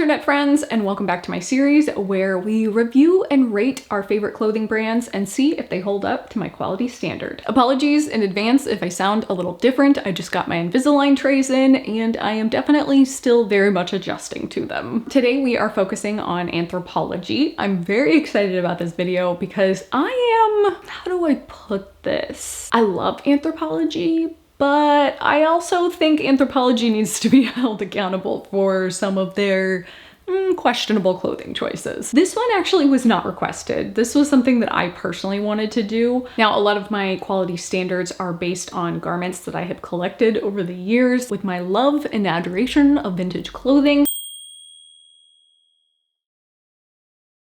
internet friends, and welcome back to my series where we review and rate our favorite clothing brands and see if they hold up to my quality standard. Apologies in advance if I sound a little different. I just got my Invisalign trays in and I am definitely still very much adjusting to them. Today we are focusing on Anthropologie. I'm very excited about this video because how do I put this? I love Anthropologie, but I also think Anthropologie needs to be held accountable for some of their questionable clothing choices. This one actually was not requested. This was something that I personally wanted to do. Now, a lot of my quality standards are based on garments that I have collected over the years with my love and adoration of vintage clothing.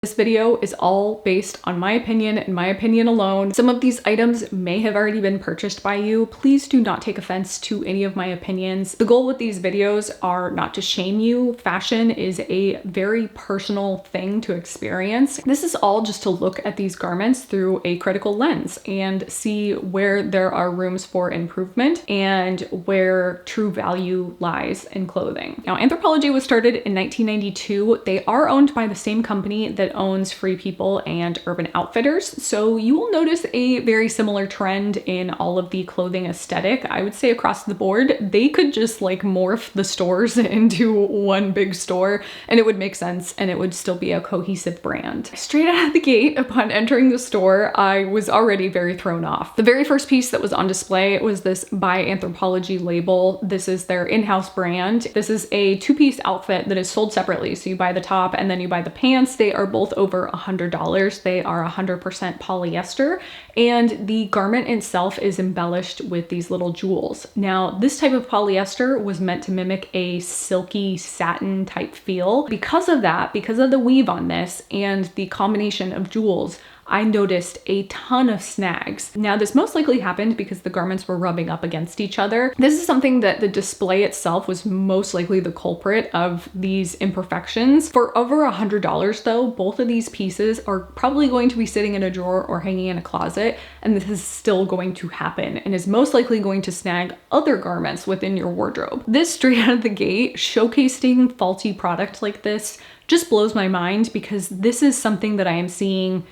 This video is all based on my opinion and my opinion alone. Some of these items may have already been purchased by you. Please do not take offense to any of my opinions. The goal with these videos are not to shame you. Fashion is a very personal thing to experience. This is all just to look at these garments through a critical lens and see where there are rooms for improvement and where true value lies in clothing. Now, Anthropologie was started in 1992. They are owned by the same company that owns Free People and Urban Outfitters. So you will notice a very similar trend in all of the clothing aesthetic. I would say across the board, they could just like morph the stores into one big store and it would make sense and it would still be a cohesive brand. Straight out of the gate, upon entering the store, I was already very thrown off. The very first piece that was on display was this By Anthropologie label. This is their in-house brand. This is a two-piece outfit that is sold separately. So you buy the top and then you buy the pants. They are both over $100. They are 100% polyester and the garment itself is embellished with these little jewels. Now, this type of polyester was meant to mimic a silky satin type feel. Because of that, because of the weave on this and the combination of jewels, I noticed a ton of snags. Now, this most likely happened because the garments were rubbing up against each other. This is something that the display itself was most likely the culprit of these imperfections. For over $100 though, both of these pieces are probably going to be sitting in a drawer or hanging in a closet, and this is still going to happen and is most likely going to snag other garments within your wardrobe. This straight out of the gate, showcasing faulty product like this just blows my mind because this is something that I am seeing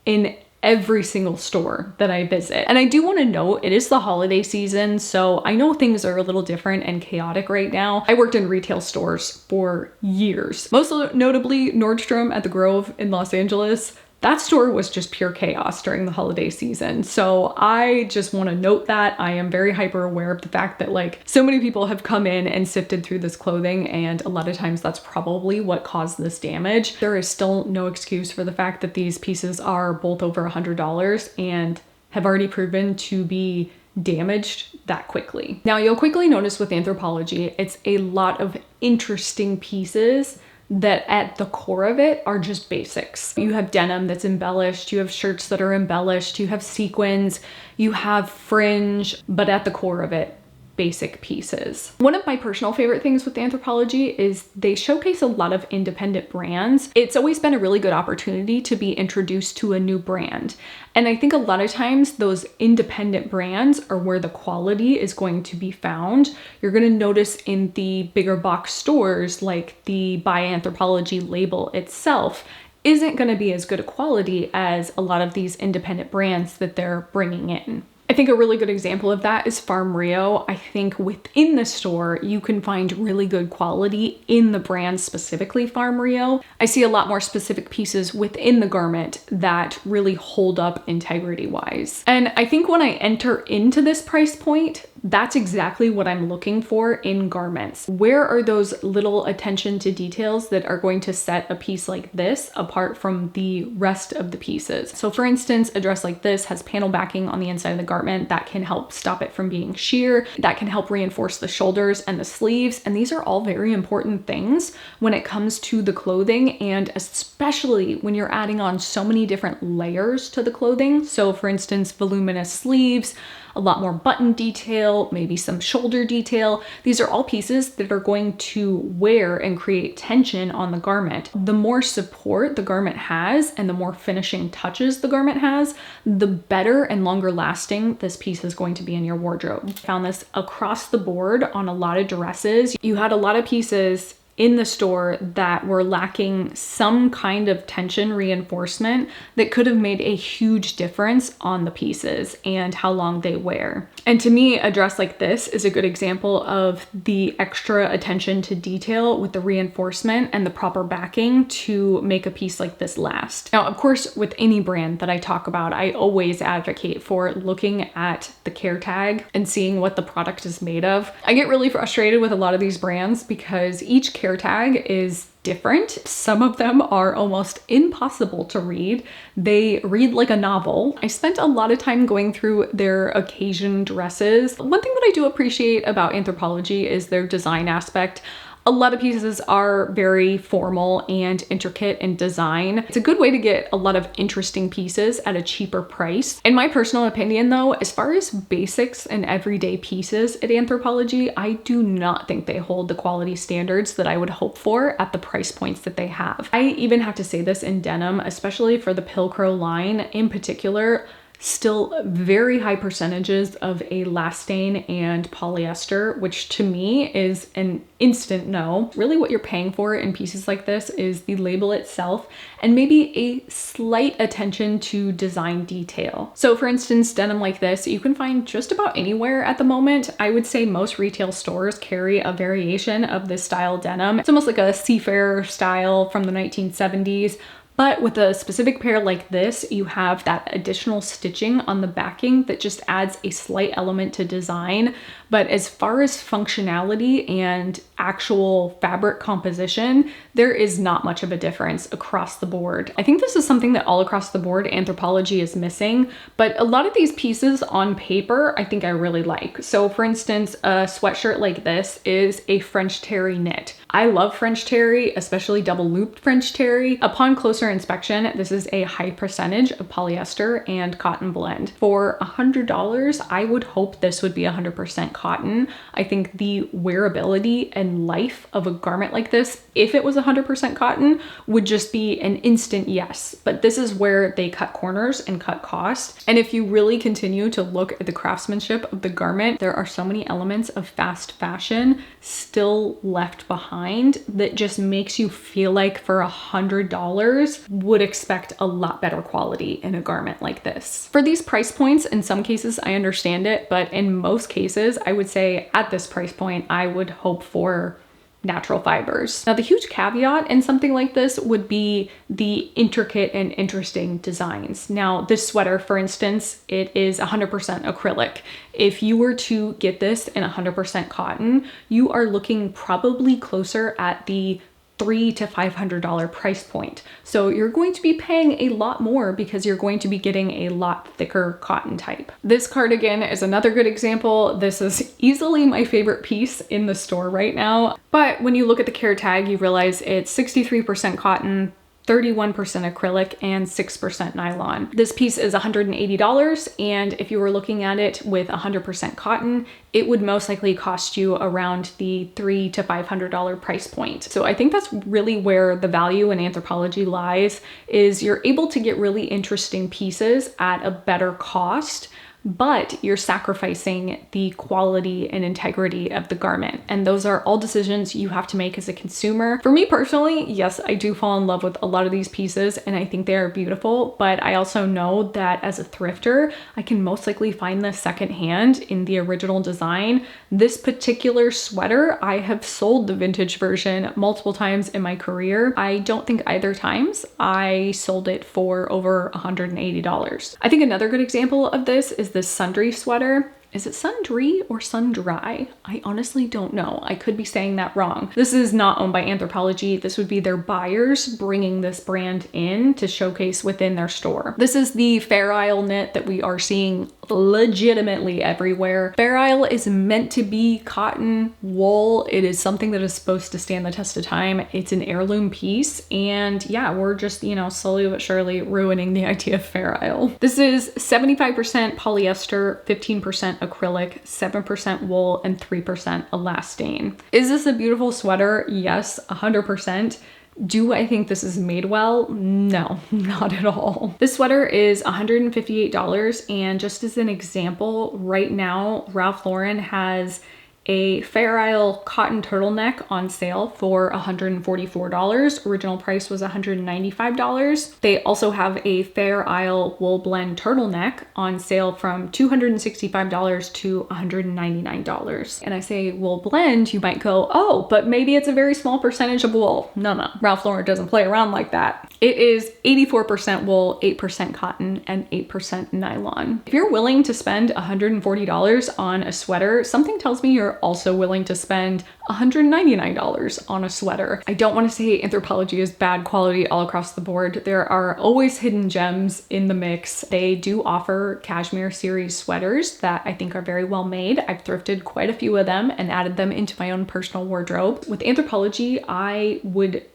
in every single store that I visit. And I do want to note, it is the holiday season, so I know things are a little different and chaotic right now. I worked in retail stores for years, most notably Nordstrom at the Grove in Los Angeles. That store was just pure chaos during the holiday season. So I just want to note that I am very hyper aware of the fact that like so many people have come in and sifted through this clothing, and a lot of times that's probably what caused this damage. There is still no excuse for the fact that these pieces are both over $100 and have already proven to be damaged that quickly. Now, you'll quickly notice with Anthropologie, it's a lot of interesting pieces that at the core of it are just basics. You have denim that's embellished, you have shirts that are embellished, you have sequins, you have fringe, but at the core of it, basic pieces. One of my personal favorite things with Anthropologie is they showcase a lot of independent brands. It's always been a really good opportunity to be introduced to a new brand. And I think a lot of times those independent brands are where the quality is going to be found. You're going to notice in the bigger box stores, like the By Anthropologie label itself isn't going to be as good a quality as a lot of these independent brands that they're bringing in. I think a really good example of that is Farm Rio. I think within the store, you can find really good quality in the brand, specifically Farm Rio. I see a lot more specific pieces within the garment that really hold up integrity-wise. And I think when I enter into this price point, that's exactly what I'm looking for in garments. Where are those little attention to details that are going to set a piece like this apart from the rest of the pieces? So for instance, a dress like this has panel backing on the inside of the garment that can help stop it from being sheer, that can help reinforce the shoulders and the sleeves. And these are all very important things when it comes to the clothing, and especially when you're adding on so many different layers to the clothing. So for instance, voluminous sleeves, a lot more button detail, maybe some shoulder detail. These are all pieces that are going to wear and create tension on the garment. The more support the garment has and the more finishing touches the garment has, the better and longer lasting this piece is going to be in your wardrobe. I found this across the board on a lot of dresses. You had a lot of pieces in the store that were lacking some kind of tension reinforcement that could have made a huge difference on the pieces and how long they wear. And to me, a dress like this is a good example of the extra attention to detail with the reinforcement and the proper backing to make a piece like this last. Now, of course, with any brand that I talk about, I always advocate for looking at the care tag and seeing what the product is made of. I get really frustrated with a lot of these brands because each care tag is different. Some of them are almost impossible to read. They read like a novel. I spent a lot of time going through their occasion dresses. One thing that I do appreciate about Anthropologie is their design aspect. A lot of pieces are very formal and intricate in design. It's a good way to get a lot of interesting pieces at a cheaper price. In my personal opinion though, as far as basics and everyday pieces at Anthropologie, I do not think they hold the quality standards that I would hope for at the price points that they have. I even have to say this in denim, especially for the Pilcrow line in particular. Still very high percentages of elastane and polyester, which to me is an instant no. Really what you're paying for in pieces like this is the label itself and maybe a slight attention to design detail. So for instance, denim like this, you can find just about anywhere at the moment. I would say most retail stores carry a variation of this style denim. It's almost like a seafarer style from the 1970s. But with a specific pair like this, you have that additional stitching on the backing that just adds a slight element to design. But as far as functionality and actual fabric composition, there is not much of a difference across the board. I think this is something that all across the board Anthropologie is missing, but a lot of these pieces on paper, I think I really like. So for instance, a sweatshirt like this is a French terry knit. I love French terry, especially double looped French terry. Upon closer inspection, this is a high percentage of polyester and cotton blend. For $100, I would hope this would be 100% cotton. I think the wearability and life of a garment like this, if it was 100% cotton, would just be an instant yes. But this is where they cut corners and cut cost. And if you really continue to look at the craftsmanship of the garment, there are so many elements of fast fashion still left behind that just makes you feel like for $100 would expect a lot better quality in a garment like this. For these price points, in some cases I understand it, but in most cases I would say at this price point I would hope for natural fibers. Now the huge caveat in something like this would be the intricate and interesting designs. Now this sweater, for instance, it is 100% acrylic. If you were to get this in 100% cotton, you are looking probably closer at the $300 to $500 price point. So you're going to be paying a lot more because you're going to be getting a lot thicker cotton type. This cardigan is another good example. This is easily my favorite piece in the store right now. But when you look at the care tag, you realize it's 63% cotton, 31% acrylic, and 6% nylon. This piece is $180, and if you were looking at it with 100% cotton, it would most likely cost you around the $300 to $500 price point. So I think that's really where the value in Anthropologie lies, is you're able to get really interesting pieces at a better cost, but you're sacrificing the quality and integrity of the garment. And those are all decisions you have to make as a consumer. For me personally, yes, I do fall in love with a lot of these pieces and I think they are beautiful, but I also know that as a thrifter, I can most likely find this secondhand in the original design. This particular sweater, I have sold the vintage version multiple times in my career. I don't think either times I sold it for over $180. I think another good example of this is this sundry sweater. Is it sundry or sundry? I honestly don't know. I could be saying that wrong. This is not owned by Anthropologie. This would be their buyers bringing this brand in to showcase within their store. This is the Fair Isle knit that we are seeing legitimately everywhere. Fair Isle is meant to be cotton wool. It is something that is supposed to stand the test of time. It's an heirloom piece, and yeah, we're just, you know, slowly but surely ruining the idea of Fair Isle. This is 75% polyester, 15% acrylic, 7% wool, and 3% elastane. Is this a beautiful sweater? Yes, 100%. Do I think this is made well? No, not at all. This sweater is $158, and just as an example, right now Ralph Lauren has a Fair Isle cotton turtleneck on sale for $144. Original price was $195. They also have a Fair Isle wool blend turtleneck on sale from $265 to $199. And I say wool blend, you might go, oh, but maybe it's a very small percentage of wool. No, Ralph Lauren doesn't play around like that. It is 84% wool, 8% cotton, and 8% nylon. If you're willing to spend $140 on a sweater, something tells me you're also willing to spend $199 on a sweater. I don't want to say Anthropologie is bad quality all across the board. There are always hidden gems in the mix. They do offer cashmere series sweaters that I think are very well made. I've thrifted quite a few of them and added them into my own personal wardrobe. With Anthropologie, I would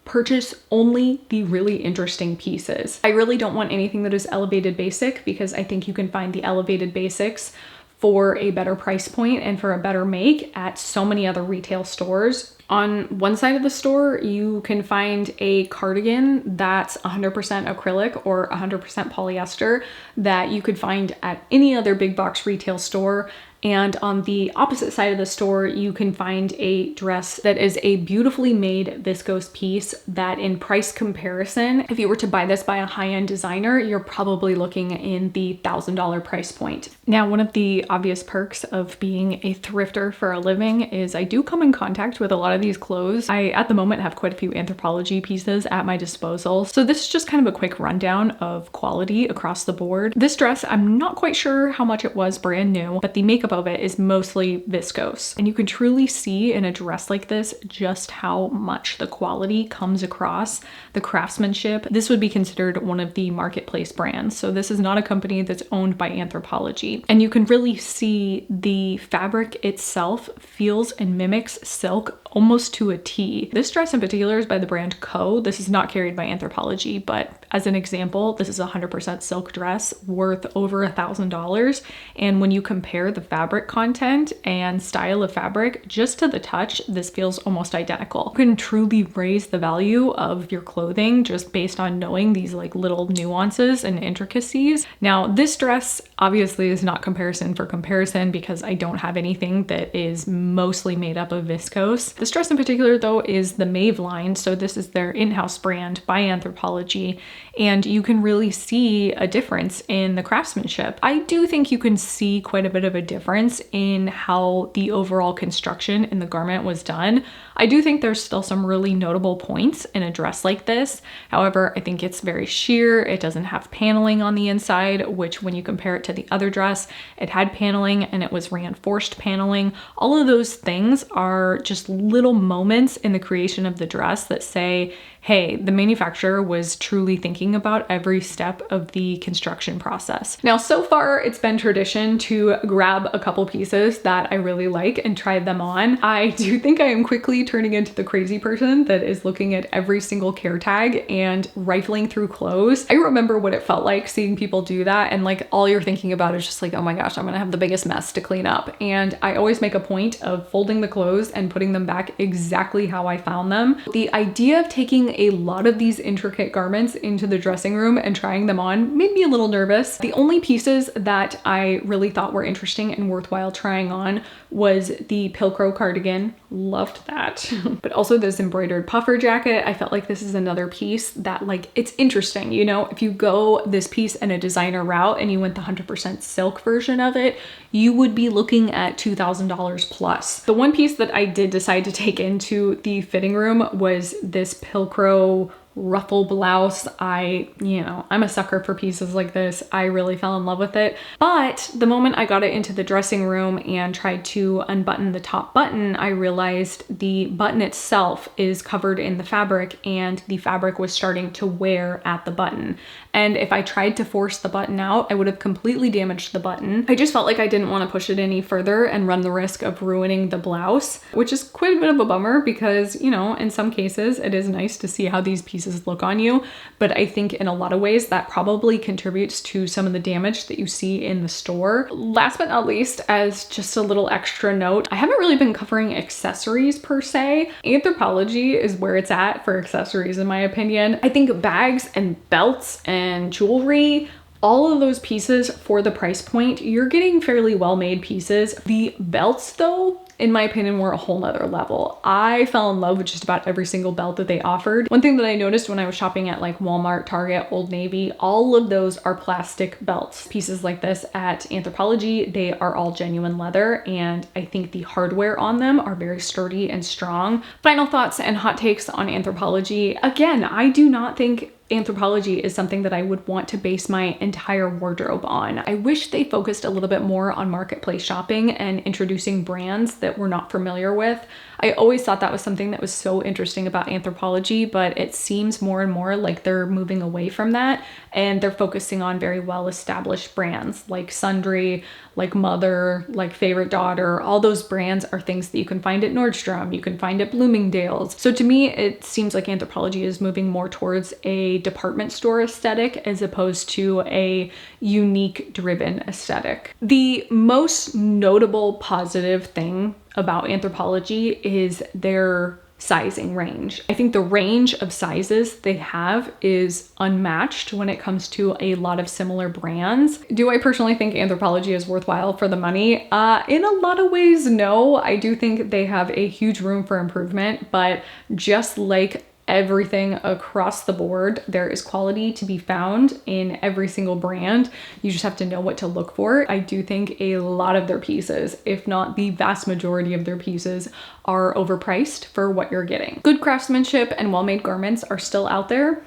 purchase only the really interesting pieces. I really don't want anything that is elevated basic because I think you can find the elevated basics for a better price point and for a better make at so many other retail stores. On one side of the store, you can find a cardigan that's 100% acrylic or 100% polyester that you could find at any other big box retail store. And on the opposite side of the store, you can find a dress that is a beautifully made viscose piece that in price comparison, if you were to buy this by a high-end designer, you're probably looking in the $1,000 price point. Now, one of the obvious perks of being a thrifter for a living is I do come in contact with a lot of these clothes. I, at the moment, have quite a few Anthropologie pieces at my disposal. So this is just kind of a quick rundown of quality across the board. This dress, I'm not quite sure how much it was brand new, but the makeup of it is mostly viscose. And you can truly see in a dress like this just how much the quality comes across, the craftsmanship. This would be considered one of the marketplace brands. So this is not a company that's owned by Anthropologie. And you can really see the fabric itself feels and mimics silk almost to a T. This dress in particular is by the brand Co. This is not carried by Anthropologie, but as an example, this is a 100% silk dress worth over $1,000. And when you compare the fabric content and style of fabric, just to the touch, this feels almost identical. You can truly raise the value of your clothing just based on knowing these like little nuances and intricacies. Now, this dress obviously is not comparison for comparison because I don't have anything that is mostly made up of viscose. This dress in particular though is the Maeve line, so this is their in-house brand by Anthropologie, and you can really see a difference in the craftsmanship. I do think you can see quite a bit of a difference in how the overall construction in the garment was done. I do think there's still some really notable points in a dress like this. However, I think it's very sheer. It doesn't have paneling on the inside, which when you compare it to the other dress, it had paneling and it was reinforced paneling. All of those things are just little moments in the creation of the dress that say, hey, the manufacturer was truly thinking about every step of the construction process. Now, so far it's been tradition to grab a couple pieces that I really like and try them on. I do think I am quickly turning into the crazy person that is looking at every single care tag and rifling through clothes. I remember what it felt like seeing people do that, and like all you're thinking about is just like, oh my gosh, I'm gonna have the biggest mess to clean up. And I always make a point of folding the clothes and putting them back exactly how I found them. The idea of taking a lot of these intricate garments into the dressing room and trying them on made me a little nervous. The only pieces that I really thought were interesting and worthwhile trying on was the Pilcrow cardigan. Loved that. But also this embroidered puffer jacket. I felt like this is another piece that like, it's interesting, you know, if you go this piece in a designer route and you went the 100% silk version of it, you would be looking at $2,000 plus. The one piece that I did decide to take into the fitting room was this Pilcrow ruffle blouse. I'm a sucker for pieces like this. I really fell in love with it. But the moment I got it into the dressing room and tried to unbutton the top button, I realized the button itself is covered in the fabric and the fabric was starting to wear at the button. And if I tried to force the button out, I would have completely damaged the button. I just felt like I didn't want to push it any further and run the risk of ruining the blouse, which is quite a bit of a bummer because, you know, in some cases it is nice to see how these pieces look on you. But I think in a lot of ways that probably contributes to some of the damage that you see in the store. Last but not least, as just a little extra note, I haven't really been covering accessories per se. Anthropologie is where it's at for accessories in my opinion. I think bags and belts and jewelry, all of those pieces for the price point, you're getting fairly well-made pieces. The belts though, in my opinion, were a whole nother level. I fell in love with just about every single belt that they offered. One thing that I noticed when I was shopping at like Walmart, Target, Old Navy, all of those are plastic belts. Pieces like this at Anthropologie, they are all genuine leather, and I think the hardware on them are very sturdy and strong. Final thoughts and hot takes on Anthropologie. Again, I do not think Anthropologie is something that I would want to base my entire wardrobe on. I wish they focused a little bit more on marketplace shopping and introducing brands that we're not familiar with. I always thought that was something that was so interesting about Anthropologie, but it seems more and more like they're moving away from that, and they're focusing on very well-established brands like Sundry, like Mother, like Favorite Daughter. All those brands are things that you can find at Nordstrom, you can find at Bloomingdale's. So to me, it seems like Anthropologie is moving more towards a department store aesthetic as opposed to a unique driven aesthetic. The most notable positive thing about Anthropologie is their sizing range. I think the range of sizes they have is unmatched when it comes to a lot of similar brands. Do I personally think Anthropologie is worthwhile for the money? In a lot of ways, no. I do think they have a huge room for improvement, but just like everything across the board, there is quality to be found in every single brand. You just have to know what to look for. I do think a lot of their pieces, if not the vast majority of their pieces, are overpriced for what you're getting. Good craftsmanship and well-made garments are still out there.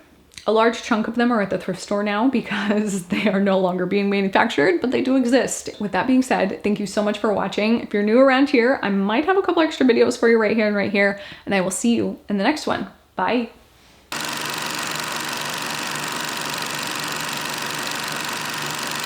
A large chunk of them are at the thrift store now because they are no longer being manufactured, but they do exist. With that being said, thank you so much for watching. If you're new around here, I might have a couple extra videos for you right here, and I will see you in the next one. Bye.